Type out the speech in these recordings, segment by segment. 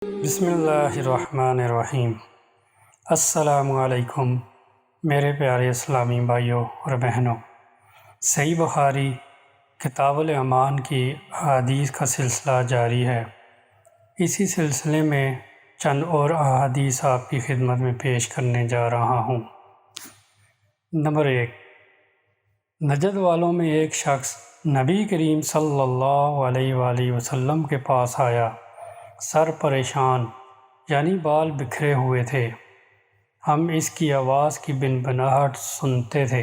بسم اللہ الرحمن الرحیم۔ السلام علیکم میرے پیارے اسلامی بھائیوں اور بہنوں۔ صحیح بخاری کتاب الایمان کی احادیث کا سلسلہ جاری ہے۔ اسی سلسلے میں چند اور احادیث آپ کی خدمت میں پیش کرنے جا رہا ہوں۔ نمبر 1، نجد والوں میں ایک شخص نبی کریم صلی اللہ علیہ وآلہ وسلم کے پاس آیا۔ سر پریشان یعنی بال بکھرے ہوئے تھے۔ ہم اس کی آواز کی بنبناہٹ سنتے تھے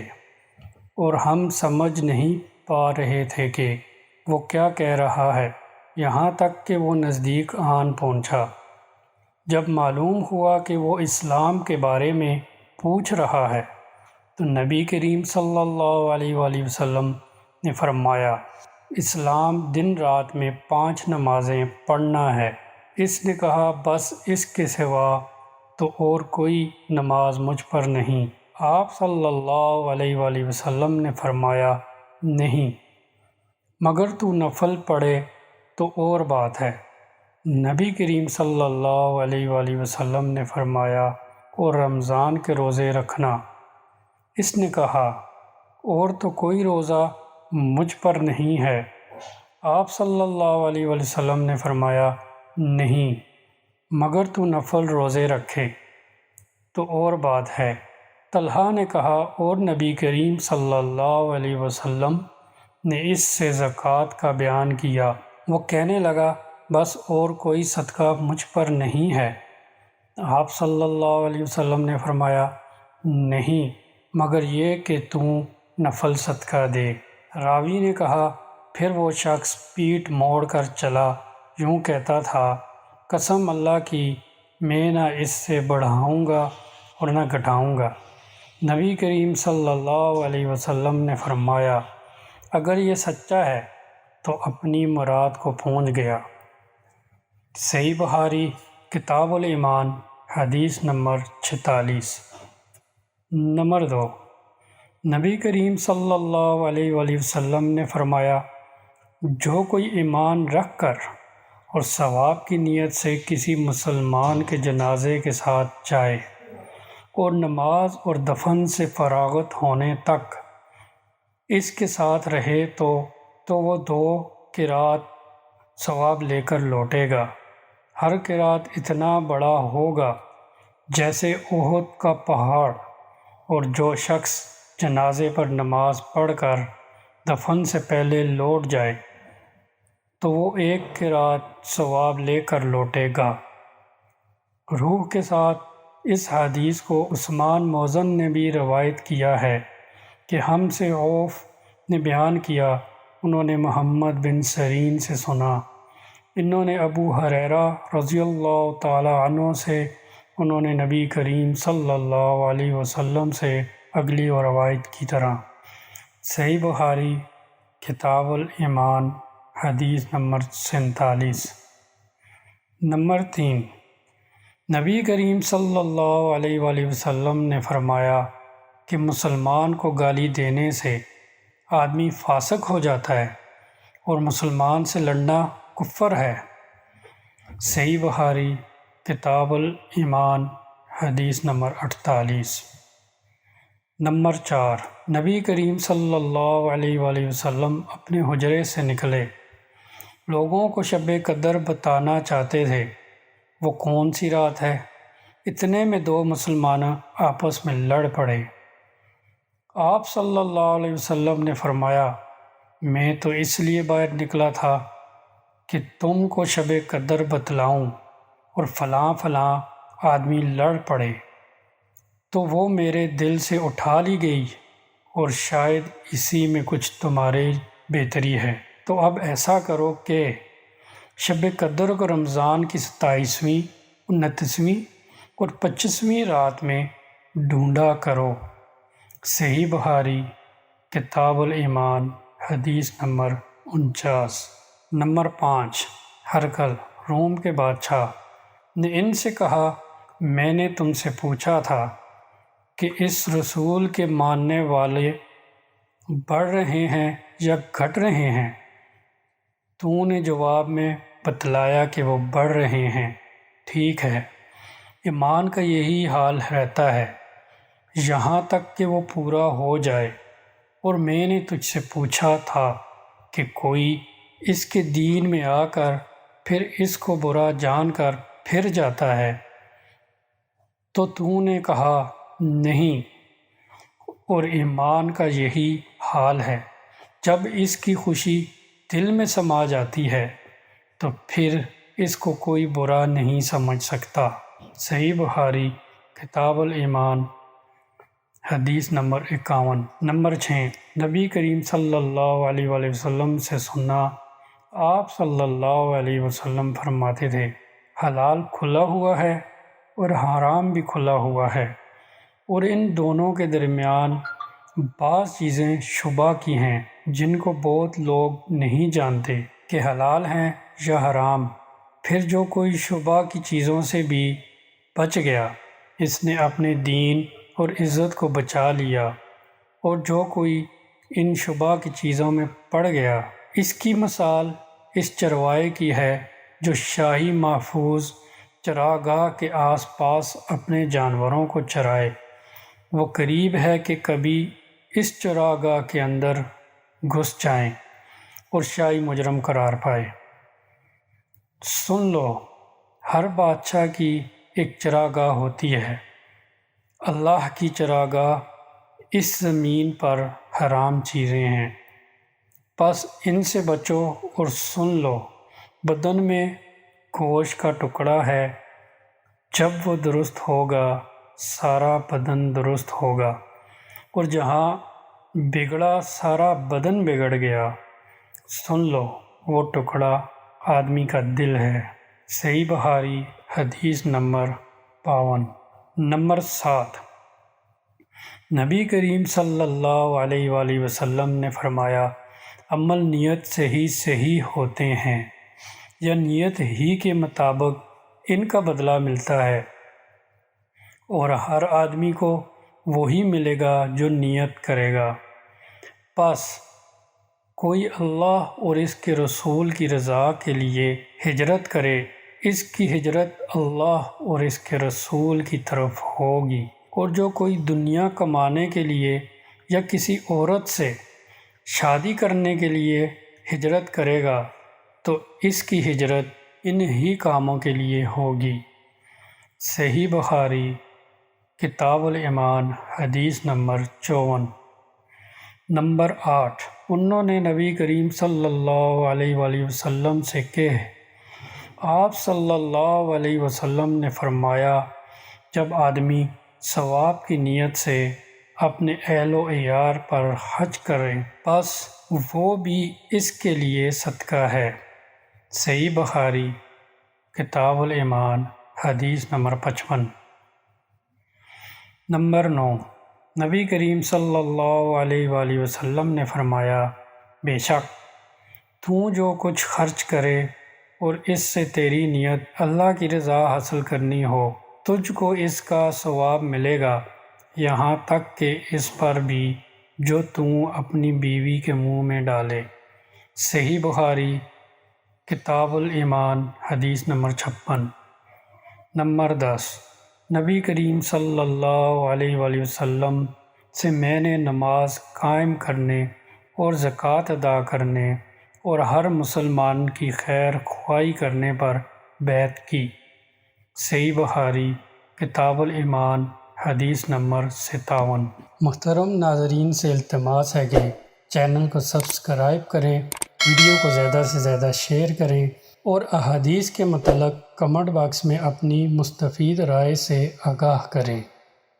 اور ہم سمجھ نہیں پا رہے تھے کہ وہ کیا کہہ رہا ہے، یہاں تک کہ وہ نزدیک آن پہنچا۔ جب معلوم ہوا کہ وہ اسلام کے بارے میں پوچھ رہا ہے تو نبی کریم صلی اللہ علیہ وآلہ وسلم نے فرمایا، اسلام دن رات میں 5 نمازیں پڑھنا ہے۔ اس نے کہا، بس اس کے سوا تو اور کوئی نماز مجھ پر نہیں۔ آپ صلی اللہ علیہ وآلہ وسلم نے فرمایا، نہیں، مگر تو نفل پڑھے تو اور بات ہے۔ نبی کریم صلی اللہ علیہ وآلہ وسلم نے فرمایا، اور رمضان کے روزے رکھنا۔ اس نے کہا، اور تو کوئی روزہ مجھ پر نہیں ہے۔ آپ صلی اللہ علیہ وآلہ وسلم نے فرمایا، نہیں، مگر تو نفل روزے رکھے تو اور بات ہے۔ طلحہ نے کہا، اور نبی کریم صلی اللہ علیہ وسلم نے اس سے زکوٰۃ کا بیان کیا۔ وہ کہنے لگا، بس اور کوئی صدقہ مجھ پر نہیں ہے۔ آپ صلی اللہ علیہ وسلم نے فرمایا، نہیں، مگر یہ کہ تو نفل صدقہ دے۔ راوی نے کہا، پھر وہ شخص پیٹھ موڑ کر چلا، یوں کہتا تھا، قسم اللہ کی، میں نہ اس سے بڑھاؤں گا اور نہ گھٹاؤں گا۔ نبی کریم صلی اللہ علیہ وسلم نے فرمایا، اگر یہ سچا ہے تو اپنی مراد کو پہنچ گیا۔ صحیح بخاری کتاب الایمان حدیث نمبر 46۔ نمبر 2، نبی کریم صلی اللہ علیہ وآلہ وسلم نے فرمایا، جو کوئی ایمان رکھ کر اور ثواب کی نیت سے کسی مسلمان کے جنازے کے ساتھ جائے اور نماز اور دفن سے فراغت ہونے تک اس کے ساتھ رہے تو وہ 2 قرات ثواب لے کر لوٹے گا۔ ہر قرات اتنا بڑا ہوگا جیسے احد کا پہاڑ، اور جو شخص جنازے پر نماز پڑھ کر دفن سے پہلے لوٹ جائے تو وہ 1 قرات ثواب لے کر لوٹے گا۔ روح کے ساتھ اس حدیث کو عثمان موزن نے بھی روایت کیا ہے کہ ہم سے عوف نے بیان کیا، انہوں نے محمد بن سیرین سے سنا، انہوں نے ابو ہریرہ رضی اللہ تعالی عنہ سے، انہوں نے نبی کریم صلی اللہ علیہ وسلم سے اگلی اور روایت کی طرح۔ صحیح بخاری کتاب الایمان حدیث نمبر 47۔ نمبر 3، نبی کریم صلی اللہ علیہ وآلہ وسلم نے فرمایا کہ مسلمان کو گالی دینے سے آدمی فاسق ہو جاتا ہے اور مسلمان سے لڑنا کفر ہے۔ صحیح بخاری کتاب الایمان حدیث نمبر 48۔ نمبر 4، نبی کریم صلی اللہ علیہ وآلہ وسلم اپنے حجرے سے نکلے، لوگوں کو شب قدر بتانا چاہتے تھے۔ وہ کون سی رات ہے؟ اتنے میں 2 مسلمان آپس میں لڑ پڑے۔ آپ صلی اللہ علیہ وسلم نے فرمایا، میں تو اس لیے باہر نکلا تھا کہ تم کو شب قدر بتلاؤں، اور فلاں فلاں آدمی لڑ پڑے تو وہ میرے دل سے اٹھا لی گئی، اور شاید اسی میں کچھ تمہارے بہتری ہے۔ تو اب ایسا کرو کہ شب قدر کو رمضان کی 27ویں، 29ویں اور 25ویں رات میں ڈھونڈا کرو۔ صحیح بخاری کتاب الایمان حدیث نمبر 49۔ نمبر 5، ہرقل روم کے بادشاہ نے ان سے کہا، میں نے تم سے پوچھا تھا کہ اس رسول کے ماننے والے بڑھ رہے ہیں یا گھٹ رہے ہیں؟ تو نے جواب میں بتلایا کہ وہ بڑھ رہے ہیں۔ ٹھیک ہے، ایمان کا یہی حال رہتا ہے یہاں تک کہ وہ پورا ہو جائے۔ اور میں نے تجھ سے پوچھا تھا کہ کوئی اس کے دین میں آ کر پھر اس کو برا جان کر پھر جاتا ہے تو تو نے کہا نہیں، اور ایمان کا یہی حال ہے، جب اس کی خوشی دل میں سما جاتی ہے تو پھر اس کو کوئی برا نہیں سمجھ سکتا۔ صحیح بخاری کتاب الایمان حدیث نمبر 51۔ نمبر 6، نبی کریم صلی اللہ علیہ وآلہ وسلم سے سننا۔ آپ صلی اللہ علیہ وسلم فرماتے تھے، حلال کھلا ہوا ہے اور حرام بھی کھلا ہوا ہے، اور ان دونوں کے درمیان بعض چیزیں شبہ کی ہیں جن کو بہت لوگ نہیں جانتے کہ حلال ہیں یا حرام۔ پھر جو کوئی شبہ کی چیزوں سے بھی بچ گیا، اس نے اپنے دین اور عزت کو بچا لیا، اور جو کوئی ان شبہ کی چیزوں میں پڑ گیا، اس کی مثال اس چروائے کی ہے جو شاہی محفوظ چراگاہ کے آس پاس اپنے جانوروں کو چرائے۔ وہ قریب ہے کہ کبھی اس چراگاہ کے اندر گھس جائیں اور شاہی مجرم قرار پائے۔ سن لو، ہر بادشاہ کی ایک چراگاہ ہوتی ہے۔ اللہ کی چراگاہ اس زمین پر حرام چیزیں ہیں، پس ان سے بچو۔ اور سن لو، بدن میں گوشت کا ٹکڑا ہے، جب وہ درست ہوگا سارا بدن درست ہوگا، اور جہاں بگڑا سارا بدن بگڑ گیا۔ سن لو، وہ ٹکڑا آدمی کا دل ہے۔ صحیح بخاری حدیث نمبر 52۔ نمبر 7، نبی کریم صلی اللہ علیہ وآلہ وسلم نے فرمایا، عمل نیت سے ہی صحیح ہوتے ہیں، یا نیت ہی کے مطابق ان کا بدلہ ملتا ہے، اور ہر آدمی کو وہی ملے گا جو نیت کرے گا۔ پس کوئی اللہ اور اس کے رسول کی رضا کے لیے ہجرت کرے، اس کی ہجرت اللہ اور اس کے رسول کی طرف ہوگی۔ اور جو کوئی دنیا کمانے کے لیے یا کسی عورت سے شادی کرنے کے لیے ہجرت کرے گا تو اس کی ہجرت انہی کاموں کے لیے ہوگی۔ صحیح بخاری کتاب الایمان حدیث نمبر 54۔ نمبر 8، انہوں نے نبی کریم صلی اللہ علیہ وآلہ وسلم سے کہے، آپ صلی اللہ علیہ وسلم نے فرمایا، جب آدمی ثواب کی نیت سے اپنے اہل و عیال پر حج کرے، پس وہ بھی اس کے لیے صدقہ ہے۔ صحیح بخاری کتاب الایمان حدیث نمبر 55۔ نمبر 9، نبی کریم صلی اللہ علیہ وآلہ وسلم نے فرمایا، بے شک تو جو کچھ خرچ کرے اور اس سے تیری نیت اللہ کی رضا حاصل کرنی ہو، تجھ کو اس کا ثواب ملے گا، یہاں تک کہ اس پر بھی جو تو اپنی بیوی کے منہ میں ڈالے۔ صحیح بخاری کتاب الایمان حدیث نمبر 56۔ نمبر 10، نبی کریم صلی اللہ علیہ وآلہ وسلم سے میں نے نماز قائم کرنے اور زکوٰۃ ادا کرنے اور ہر مسلمان کی خیر خواہی کرنے پر بیعت کی۔ صحیح بخاری کتاب الایمان حدیث نمبر 57۔ محترم ناظرین سے التماس ہے کہ چینل کو سبسکرائب کریں، ویڈیو کو زیادہ سے زیادہ شیئر کریں، اور احادیث کے متعلق کمنٹ باکس میں اپنی مستفید رائے سے آگاہ کریں۔